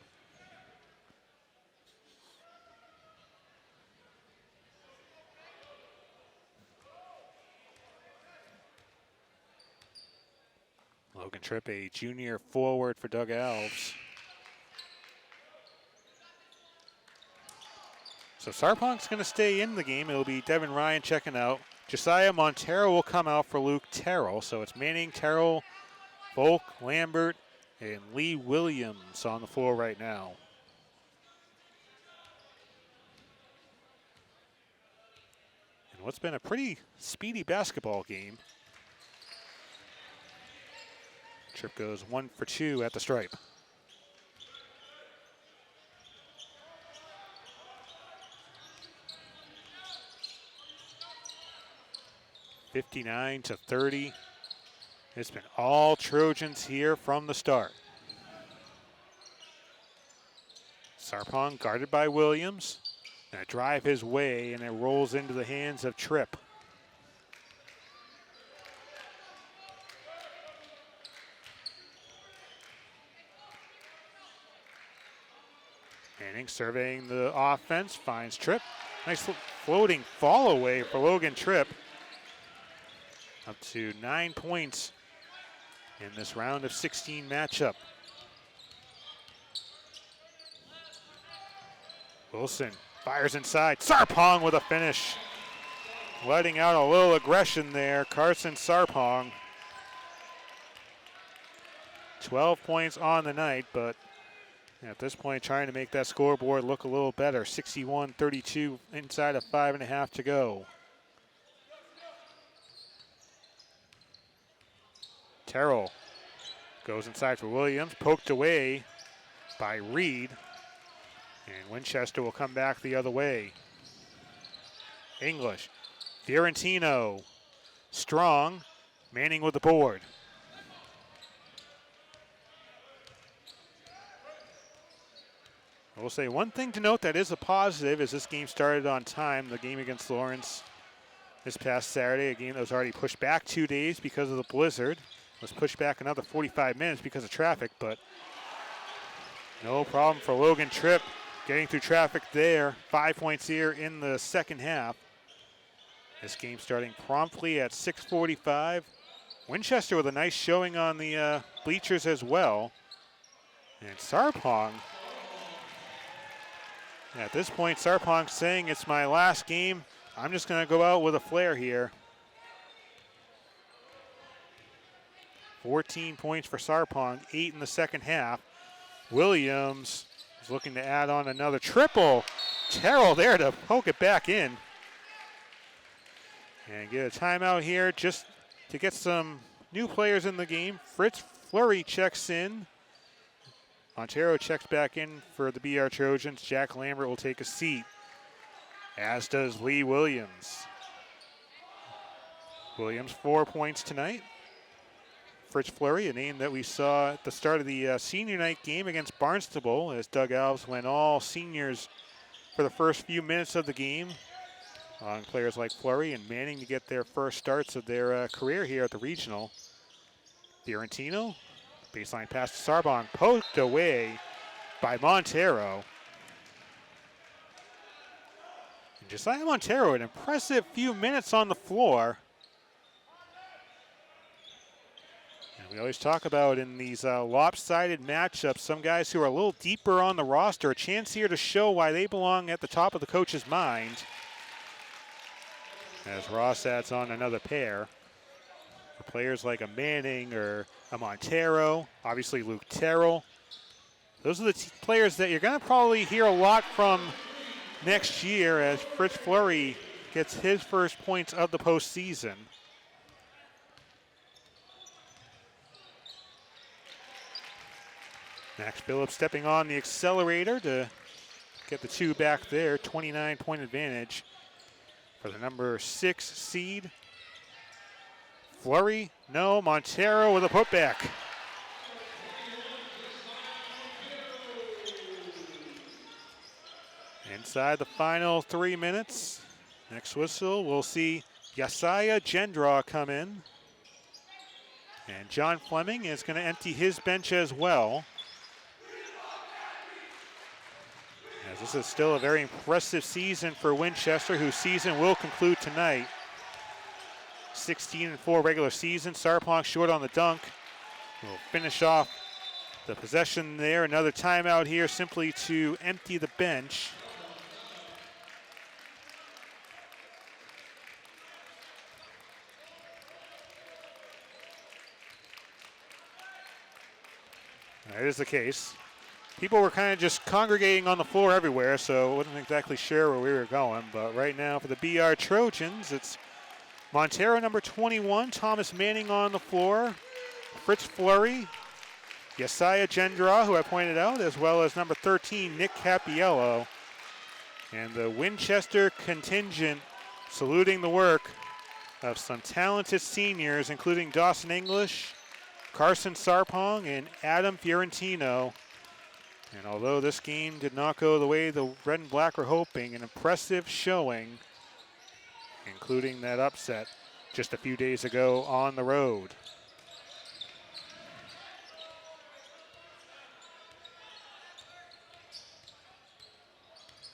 A: Logan Tripp, a junior forward for Doug Alves. So Sarponk's going to stay in the game. It'll be Devin Ryan checking out. Josiah Montero will come out for Luke Terrell. So it's Manning, Terrell, Volk, Lambert, and Lee Williams on the floor right now. And what's been a pretty speedy basketball game. Tripp goes 1 for 2 at the stripe. (59-30). It's been all Trojans here from the start. Sarpong guarded by Williams. Gonna drive his way, and it rolls into the hands of Tripp. Manning surveying the offense, finds Tripp. Nice floating fall away for Logan Tripp. Up to 9 points in this round of 16 matchup. Wilson fires inside. Sarpong with a finish. Letting out a little aggression there, Carson Sarpong. 12 points on the night, but at this point trying to make that scoreboard look a little better. 61-32 inside of 5.5 to go. Terrell goes inside for Williams, poked away by Reed. And Winchester will come back the other way. English, Fiorentino, Strong, Manning with the board. I will say one thing to note that is a positive is this game started on time. The game against Lawrence this past Saturday, a game that was already pushed back 2 days because of the blizzard. Was pushed back another 45 minutes because of traffic, but no problem for Logan Tripp getting through traffic there. 5 points here in the second half. This game starting promptly at 6:45. Winchester with a nice showing on the bleachers as well. And Sarpong, at this point, Sarpong saying it's my last game. I'm just going to go out with a flare here. 14 points for Sarpong, 8 in the second half. Williams is looking to add on another triple. Terrell there to poke it back in. And get a timeout here just to get some new players in the game. Fritz Fleury checks in. Montero checks back in for the BR Trojans. Jack Lambert will take a seat, as does Lee Williams. Williams 4 points tonight. Fritz Fleury, a name that we saw at the start of the senior night game against Barnstable, as Doug Alves went all seniors for the first few minutes of the game. Allowing players like Fleury and Manning to get their first starts of their career here at the regional. Fiorentino, baseline pass to Sarpong, poked away by Montero. And Josiah Montero, an impressive few minutes on the floor. We always talk about in these lopsided matchups, some guys who are a little deeper on the roster, a chance here to show why they belong at the top of the coach's mind. As Ross adds on another pair. For players like a Manning or a Montero, obviously Luke Terrell. Those are the players that you're going to probably hear a lot from next year as Fritz Fleury gets his first points of the postseason. Max Phillips stepping on the accelerator to get the two back there. 29-point advantage for the number 6 seed. Fleury, no. Montero with a putback. Inside the final 3 minutes. Next whistle, we'll see Yasiah Gendraw come in. And John Fleming is going to empty his bench as well. As this is still a very impressive season for Winchester, whose season will conclude tonight. 16-4 regular season. Sarpong short on the dunk. We'll finish off the possession there. Another timeout here simply to empty the bench. That is the case. People were kind of just congregating on the floor everywhere, so I wasn't exactly sure where we were going. But right now for the BR Trojans, it's Montero, number 21, Thomas Manning on the floor, Fritz Fleury, Yesiah Gendra, who I pointed out, as well as number 13, Nick Capiello. And the Winchester contingent saluting the work of some talented seniors, including Dawson English, Carson Sarpong, and Adam Fiorentino. And although this game did not go the way the red and black were hoping, an impressive showing, including that upset just a few days ago on the road.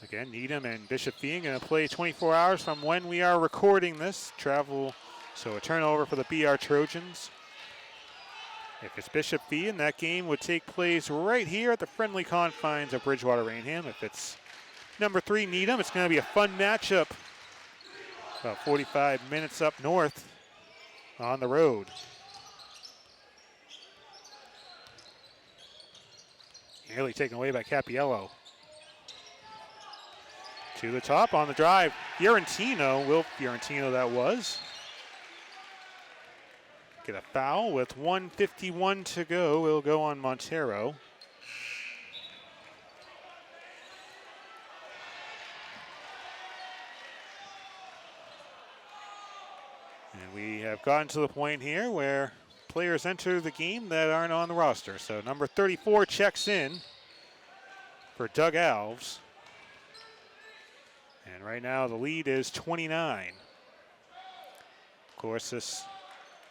A: Again, Needham and Bishop Fee going to play 24 hours from when we are recording this. Travel, so a turnover for the BR Trojans. If it's Bishop Fee, and that game would take place right here at the friendly confines of Bridgewater Rainham. If it's number 3 Needham, it's going to be a fun matchup. About 45 minutes up north on the road. Nearly taken away by Capiello. To the top on the drive, Fiorentino, Will Fiorentino that was. Get a foul with 1:51 to go. It'll go on Montero. And we have gotten to the point here where players enter the game that aren't on the roster. So number 34 checks in for Doug Alves. And right now the lead is 29. Of course, this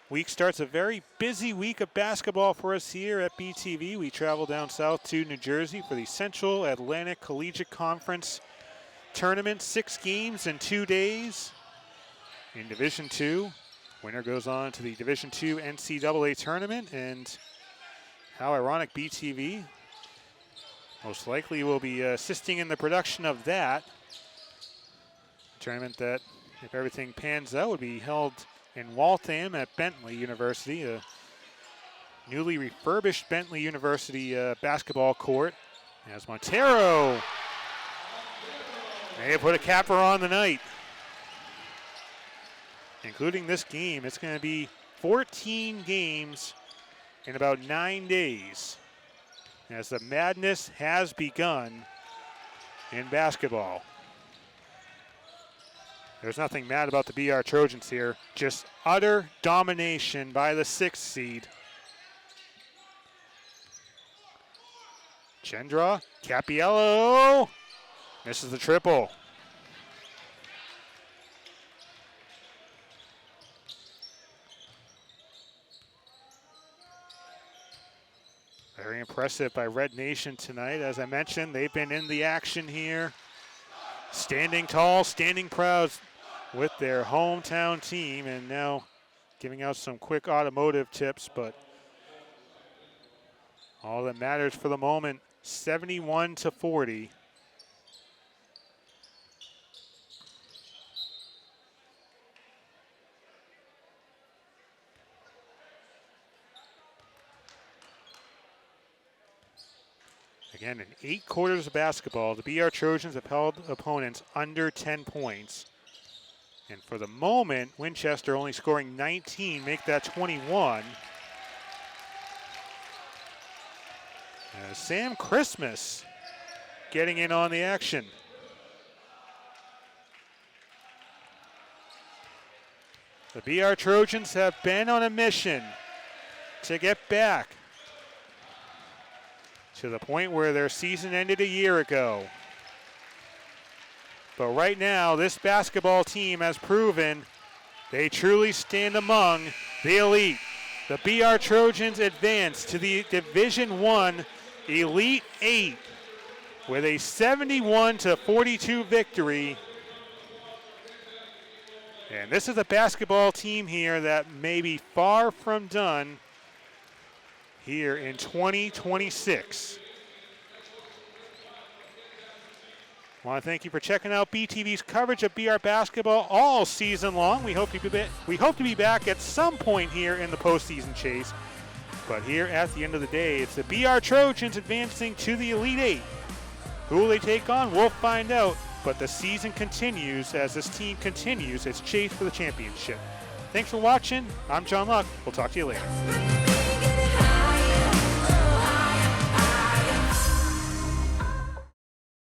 A: week starts a very busy week of basketball for us here at BTV. We travel down south to New Jersey for the Central Atlantic Collegiate Conference Tournament. 6 games in 2 days in Division II. Winner goes on to the Division II NCAA Tournament. And how ironic, BTV most likely will be assisting in the production of that tournament that, if everything pans out, would be held in Waltham at Bentley University, a newly refurbished Bentley University basketball court. As Montero may have put a capper on the night. Including this game, it's going to be 14 games in about 9 days as the madness has begun in basketball. There's nothing mad about the BR Trojans here. Just utter domination by the 6th seed. Gendra, Capiello, misses the triple. Very impressive by Red Nation tonight. As I mentioned, they've been in the action here. Standing tall, standing proud with their hometown team, and now giving out some quick automotive tips, but all that matters for the moment, 71-40. Again, in 8 quarters of basketball, the BR Trojans have held opponents under 10 points. And for the moment, Winchester only scoring 19, make that 21. Sam Christmas getting in on the action. The BR Trojans have been on a mission to get back to the point where their season ended a year ago. But right now, this basketball team has proven they truly stand among the elite. The BR Trojans advance to the Division I Elite 8 with a 71-42 victory. And this is a basketball team here that may be far from done here in 2026. I want to thank you for checking out BTV's coverage of BR basketball all season long. We hope to be back at some point here in the postseason chase. But here at the end of the day, it's the BR Trojans advancing to the Elite Eight. Who will they take on? We'll find out. But the season continues as this team continues its chase for the championship. Thanks for watching. I'm John Luck. We'll talk to you later.